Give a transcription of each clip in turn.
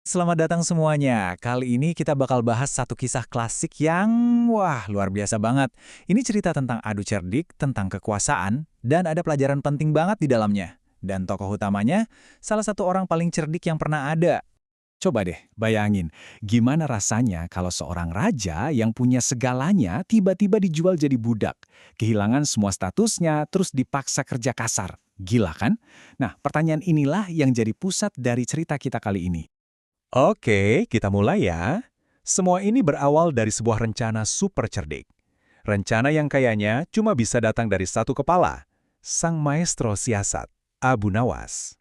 Selamat datang semuanya. Kali ini kita bakal bahas satu kisah klasik yang, wah, luar biasa banget. Ini cerita tentang adu cerdik, tentang kekuasaan, dan ada pelajaran penting banget di dalamnya. Dan tokoh utamanya, salah satu orang paling cerdik yang pernah ada. Coba deh, bayangin, gimana rasanya kalau seorang raja yang punya segalanya tiba-tiba dijual jadi budak. Kehilangan semua statusnya, terus dipaksa kerja kasar. Gila kan? Nah, pertanyaan inilah yang jadi pusat dari cerita kita kali ini. Oke, kita mulai ya. Semua ini berawal dari sebuah rencana super cerdik. Rencana yang kayaknya cuma bisa datang dari satu kepala, sang maestro siasat, Abu Nawas.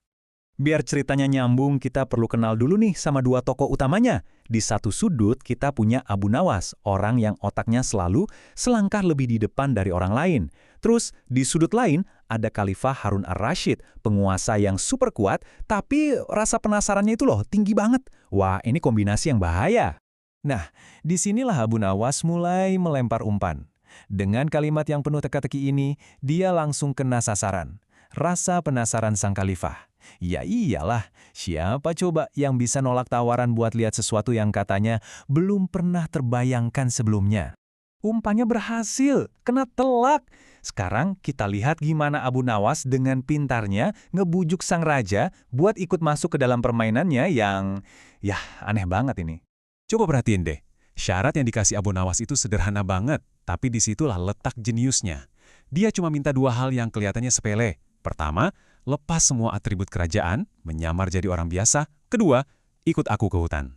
Biar ceritanya nyambung, kita perlu kenal dulu nih sama dua tokoh utamanya. Di satu sudut, kita punya Abu Nawas, orang yang otaknya selalu selangkah lebih di depan dari orang lain. Terus, di sudut lain, ada Khalifah Harun ar-Rasyid, penguasa yang super kuat, tapi rasa penasarannya itu loh, tinggi banget. Wah, ini kombinasi yang bahaya. Nah, disinilah Abu Nawas mulai melempar umpan. Dengan kalimat yang penuh teka-teki ini, dia langsung kena sasaran. Rasa penasaran sang Khalifah. Ya iyalah, siapa coba yang bisa nolak tawaran buat lihat sesuatu yang katanya belum pernah terbayangkan sebelumnya. Umpannya berhasil, kena telak. Sekarang kita lihat gimana Abu Nawas dengan pintarnya ngebujuk sang raja buat ikut masuk ke dalam permainannya yang, ya aneh banget ini. Coba perhatiin deh, syarat yang dikasih Abu Nawas itu sederhana banget, tapi disitulah letak jeniusnya. Dia cuma minta dua hal yang kelihatannya sepele. Pertama, lepas semua atribut kerajaan, menyamar jadi orang biasa. Kedua, ikut aku ke hutan.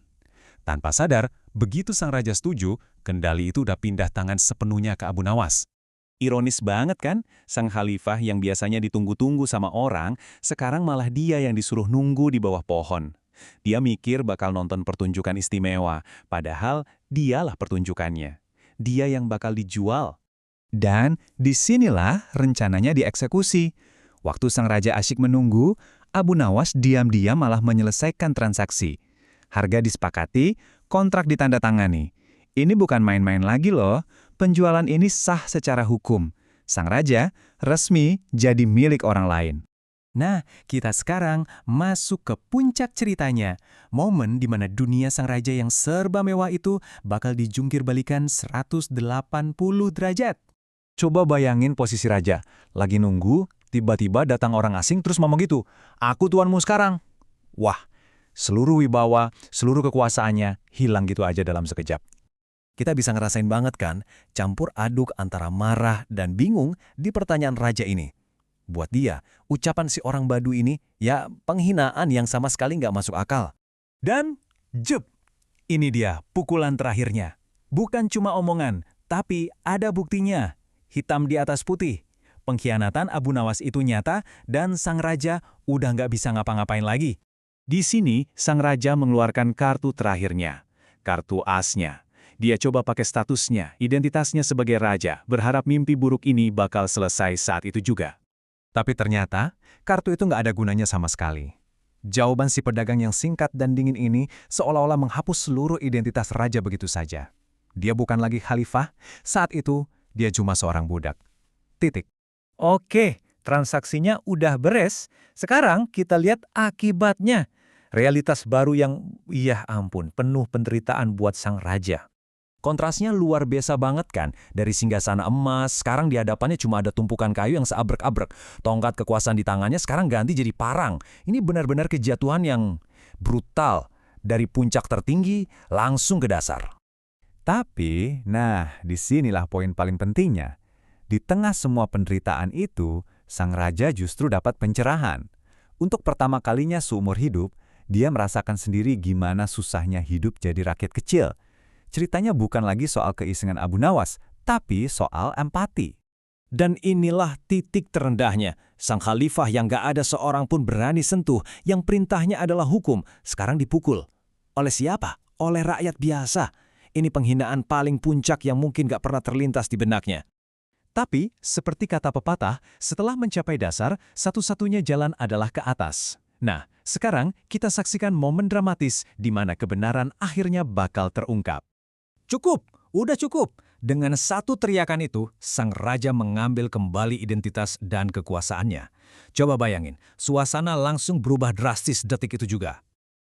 Tanpa sadar, begitu sang raja setuju, kendali itu udah pindah tangan sepenuhnya ke Abu Nawas. Ironis banget kan, sang khalifah yang biasanya ditunggu-tunggu sama orang, sekarang malah dia yang disuruh nunggu di bawah pohon. Dia mikir bakal nonton pertunjukan istimewa, padahal dialah pertunjukannya. Dia yang bakal dijual. Dan disinilah rencananya dieksekusi. Waktu sang raja asyik menunggu, Abu Nawas diam-diam malah menyelesaikan transaksi. Harga disepakati, kontrak ditandatangani. Ini bukan main-main lagi loh, penjualan ini sah secara hukum. Sang raja resmi jadi milik orang lain. Nah, kita sekarang masuk ke puncak ceritanya. Momen di mana dunia sang raja yang serba mewah itu bakal dijungkir balikan 180 derajat. Coba bayangin posisi raja, lagi nunggu, tiba-tiba datang orang asing terus ngomong gitu, "Aku tuanmu sekarang." Wah, seluruh wibawa, seluruh kekuasaannya hilang gitu aja dalam sekejap. Kita bisa ngerasain banget kan, campur aduk antara marah dan bingung di pertanyaan raja ini. Buat dia, ucapan si orang Badu ini, ya penghinaan yang sama sekali nggak masuk akal. Dan, jep, ini dia pukulan terakhirnya. Bukan cuma omongan, tapi ada buktinya. Hitam di atas putih. Pengkhianatan Abu Nawas itu nyata dan sang raja udah nggak bisa ngapa-ngapain lagi. Di sini, sang raja mengeluarkan kartu terakhirnya. Kartu asnya. Dia coba pakai statusnya, identitasnya sebagai raja, berharap mimpi buruk ini bakal selesai saat itu juga. Tapi ternyata, kartu itu nggak ada gunanya sama sekali. Jawaban si pedagang yang singkat dan dingin ini seolah-olah menghapus seluruh identitas raja begitu saja. Dia bukan lagi khalifah, saat itu dia cuma seorang budak. Titik. Oke, transaksinya udah beres. Sekarang kita lihat akibatnya. Realitas baru yang, ya ampun, penuh penderitaan buat sang raja. Kontrasnya luar biasa banget kan. Dari singgasana emas, sekarang di hadapannya cuma ada tumpukan kayu yang seabrek-abrek. Tongkat kekuasaan di tangannya sekarang ganti jadi parang. Ini benar-benar kejatuhan yang brutal. Dari puncak tertinggi langsung ke dasar. Tapi, nah, disinilah poin paling pentingnya. Di tengah semua penderitaan itu, sang raja justru dapat pencerahan. Untuk pertama kalinya seumur hidup, dia merasakan sendiri gimana susahnya hidup jadi rakyat kecil. Ceritanya bukan lagi soal keisengan Abu Nawas, tapi soal empati. Dan inilah titik terendahnya. Sang khalifah yang gak ada seorang pun berani sentuh, yang perintahnya adalah hukum, sekarang dipukul. Oleh siapa? Oleh rakyat biasa. Ini penghinaan paling puncak yang mungkin gak pernah terlintas di benaknya. Tapi, seperti kata pepatah, setelah mencapai dasar, satu-satunya jalan adalah ke atas. Nah, sekarang kita saksikan momen dramatis di mana kebenaran akhirnya bakal terungkap. Cukup, udah cukup. Dengan satu teriakan itu, sang raja mengambil kembali identitas dan kekuasaannya. Coba bayangin, suasana langsung berubah drastis detik itu juga.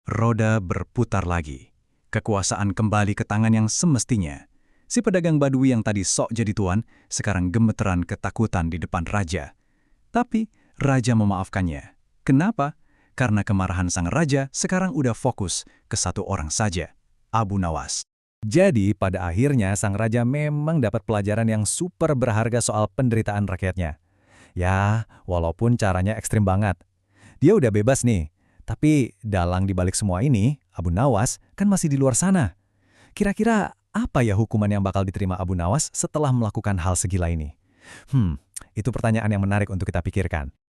Roda berputar lagi. Kekuasaan kembali ke tangan yang semestinya. Si pedagang Badui yang tadi sok jadi tuan, sekarang gemeteran ketakutan di depan raja. Tapi, raja memaafkannya. Kenapa? Karena kemarahan sang raja sekarang udah fokus ke satu orang saja, Abu Nawas. Jadi, pada akhirnya sang raja memang dapat pelajaran yang super berharga soal penderitaan rakyatnya. Ya, walaupun caranya ekstrim banget. Dia udah bebas nih, tapi dalang dibalik semua ini, Abu Nawas kan masih di luar sana. Kira-kira apa ya hukuman yang bakal diterima Abu Nawas setelah melakukan hal segila ini? Itu pertanyaan yang menarik untuk kita pikirkan.